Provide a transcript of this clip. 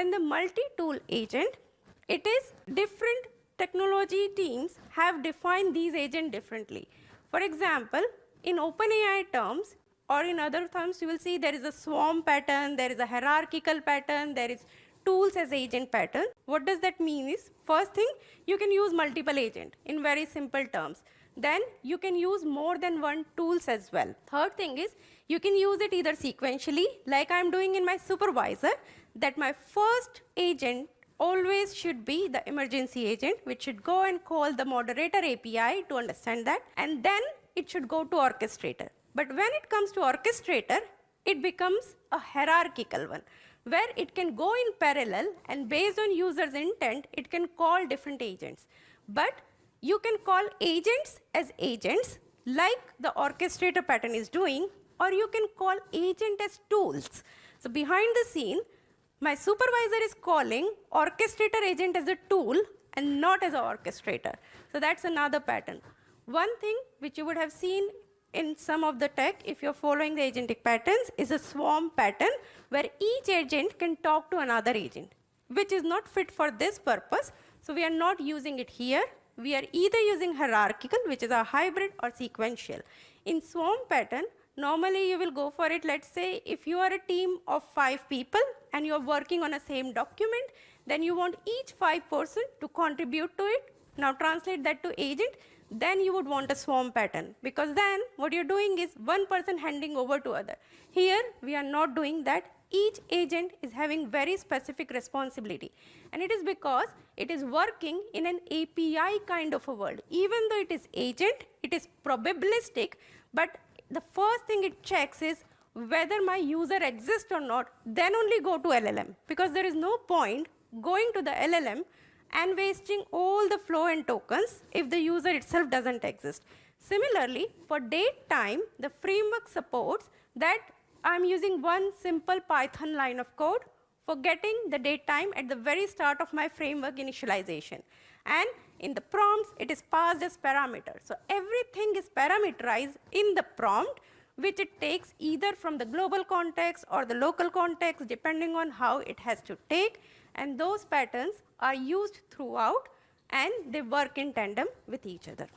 Then the multi-tool agent, it is different technology teams have defined these agents differently. For example, in OpenAI terms, or in other terms, you will see there is a swarm pattern, there is a hierarchical pattern, there is tools as agent pattern. What does that mean is, first thing, you can use multiple agent in very simple terms. Then you can use more than one tools as well. Third thing is, you can use it either sequentially, like I'm doing in my supervisor, that my first agent always should be the emergency agent, which should go and call the moderator API to understand that, and then it should go to orchestrator. But when it comes to orchestrator, it becomes a hierarchical one, where it can go in parallel, and based on user's intent, it can call different agents. But you can call agents as agents, like the orchestrator pattern is doing, or you can call agent as tools. So behind the scene, my supervisor is calling orchestrator agent as a tool and not as an orchestrator. So that's another pattern. One thing which you would have seen in some of the tech, if you're following the agentic patterns, is a swarm pattern where each agent can talk to another agent, which is not fit for this purpose. So we are not using it here. We are either using hierarchical, which is a hybrid, or sequential. In swarm pattern, normally you will go for it, let's say, if you are a team of 5 people and you're working on a same document, then you want each 5 person to contribute to it. Now translate that to agent, then you would want a swarm pattern, because then what you're doing is one person handing over to other. Here, we are not doing that. Each agent is having very specific responsibility. And it is because it is working in an API kind of a world. Even though it is agent, it is probabilistic, but the first thing it checks is whether my user exists or not, then only go to LLM, because there is no point going to the LLM and wasting all the flow and tokens if the user itself doesn't exist. Similarly, for date time, the framework supports that I'm using one simple Python line of code for getting the date time at the very start of my framework initialization. And in the prompts, it is passed as parameter. So everything is parameterized in the prompt, which it takes either from the global context or the local context, depending on how it has to take. And those patterns are used throughout, and they work in tandem with each other.